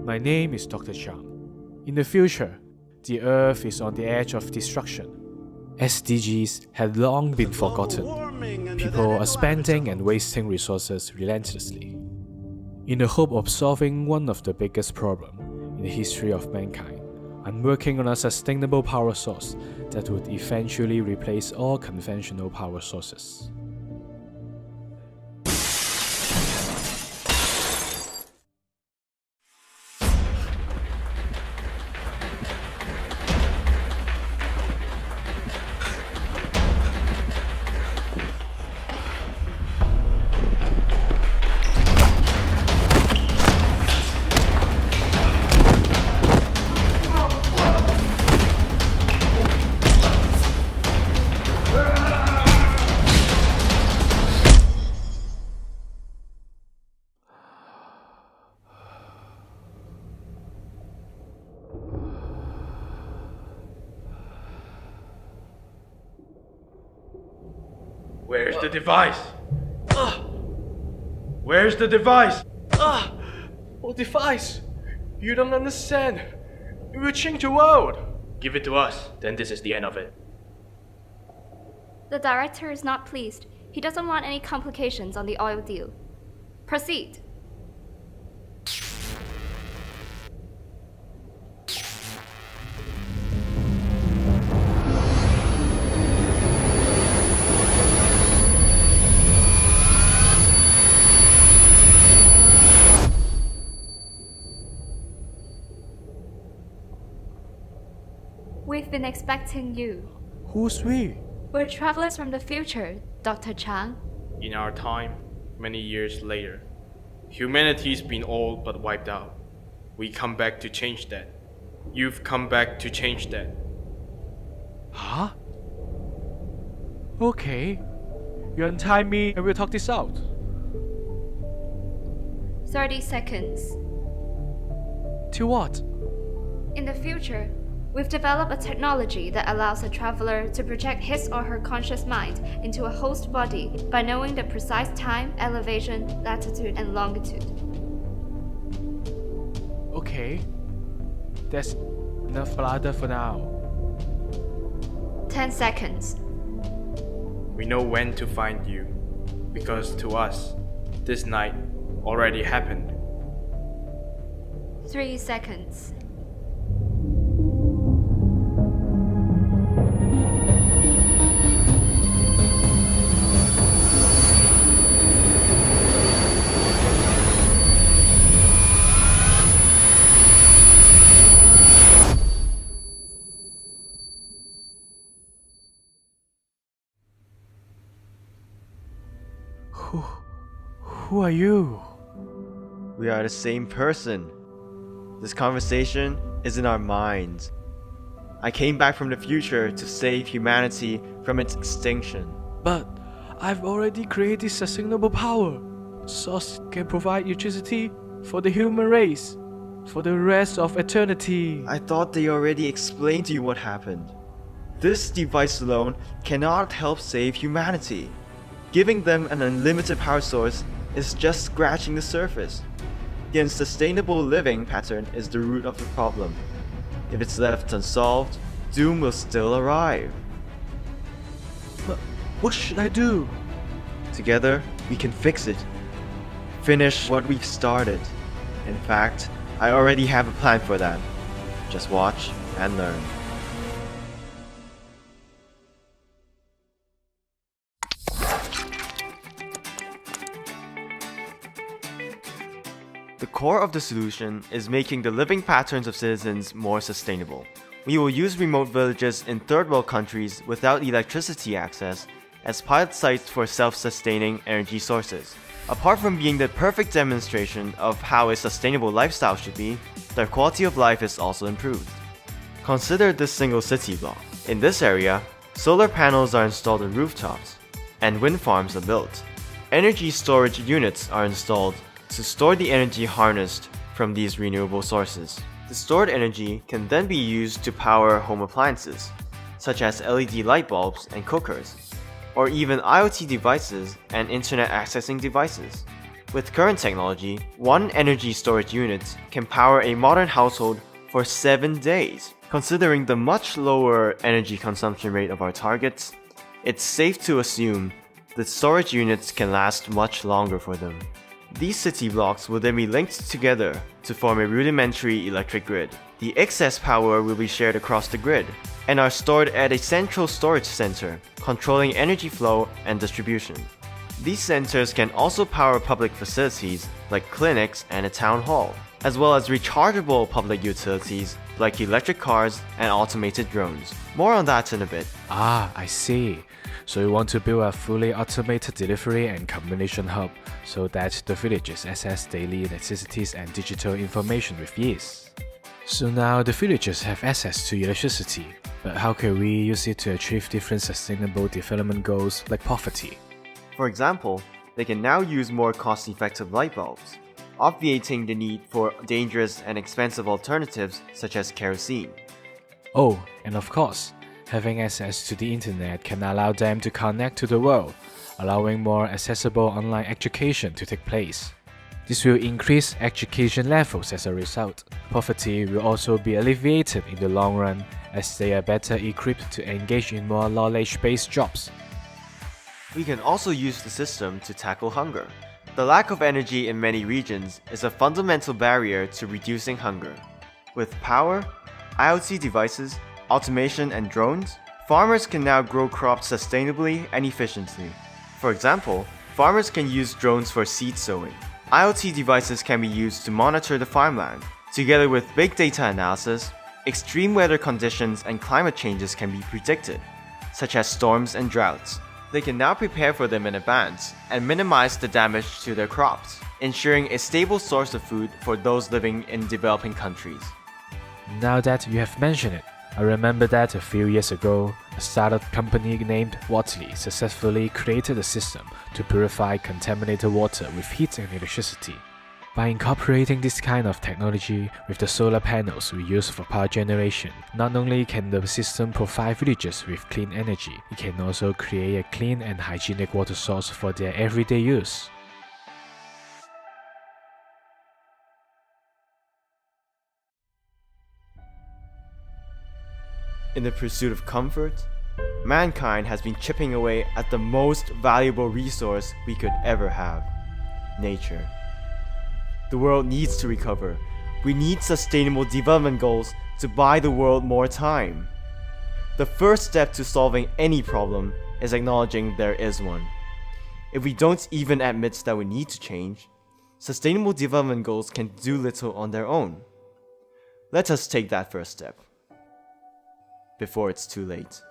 My name is Dr. Chang. In the future, the Earth is on the edge of destruction. SDGs had long been forgotten. People are spending and wasting resources relentlessly. In the hope of solving one of the biggest problems in the history of mankind, I'm working on a sustainable power source that would eventually replace all conventional power sources. Where's the device? Where's the device? What device? You don't understand. It will change the world. Give it to us, then this is the end of it. The director is not pleased. He doesn't want any complications on the oil deal. Proceed. We've been expecting you. Who's we? We're travelers from the future, Dr. Chang. In our time, many years later, humanity's been all but wiped out. We come back to change that. You've come back to change that. Huh? Okay. You untie me and we'll talk this out. 30 seconds. To what? In the future, we've developed a technology that allows a traveler to project his or her conscious mind into a host body by knowing the precise time, elevation, latitude, and longitude. Okay. That's enough bladder for now. 10 seconds. We know when to find you, because to us, this night already happened. 3 seconds. Who are you? We are the same person. This conversation is in our minds. I came back from the future to save humanity from its extinction. But I've already created sustainable power. Source can provide electricity for the human race for the rest of eternity. I thought they already explained to you what happened. This device alone cannot help save humanity. Giving them an unlimited power source is just scratching the surface. The unsustainable living pattern is the root of the problem. If it's left unsolved, doom will still arrive. But what should I do? Together, we can fix it. Finish what we've started. In fact, I already have a plan for that. Just watch and learn. The core of the solution is making the living patterns of citizens more sustainable. We will use remote villages in third world countries without electricity access as pilot sites for self-sustaining energy sources. Apart from being the perfect demonstration of how a sustainable lifestyle should be, their quality of life is also improved. Consider this single city block. In this area, solar panels are installed on rooftops, and wind farms are built. Energy storage units are installed to store the energy harnessed from these renewable sources. The stored energy can then be used to power home appliances, such as LED light bulbs and cookers, or even IoT devices and internet accessing devices. With current technology, one energy storage unit can power a modern household for 7 days. Considering the much lower energy consumption rate of our targets, it's safe to assume that storage units can last much longer for them. These city blocks will then be linked together to form a rudimentary electric grid. The excess power will be shared across the grid and are stored at a central storage center, controlling energy flow and distribution. These centers can also power public facilities like clinics and a town hall, as well as rechargeable public utilities like electric cars and automated drones. More on that in a bit. Ah, I see. So you want to build a fully automated delivery and combination hub so that the villagers access daily necessities and digital information with ease. So now the villagers have access to electricity, but how can we use it to achieve different sustainable development goals like poverty? For example, they can now use more cost-effective light bulbs, obviating the need for dangerous and expensive alternatives such as kerosene. Oh, and of course, having access to the internet can allow them to connect to the world, allowing more accessible online education to take place. This will increase education levels as a result. Poverty will also be alleviated in the long run as they are better equipped to engage in more knowledge-based jobs. We can also use the system to tackle hunger. The lack of energy in many regions is a fundamental barrier to reducing hunger. With power, IoT devices, automation, and drones, farmers can now grow crops sustainably and efficiently. For example, farmers can use drones for seed sowing. IoT devices can be used to monitor the farmland. Together with big data analysis, extreme weather conditions and climate changes can be predicted, such as storms and droughts. They can now prepare for them in advance and minimize the damage to their crops, ensuring a stable source of food for those living in developing countries. Now that you have mentioned it, I remember that a few years ago, a startup company named Watley successfully created a system to purify contaminated water with heat and electricity. By incorporating this kind of technology with the solar panels we use for power generation, not only can the system provide villagers with clean energy, it can also create a clean and hygienic water source for their everyday use. In the pursuit of comfort, mankind has been chipping away at the most valuable resource we could ever have: nature. The world needs to recover. We need sustainable development goals to buy the world more time. The first step to solving any problem is acknowledging there is one. If we don't even admit that we need to change, sustainable development goals can do little on their own. Let us take that first step before it's too late.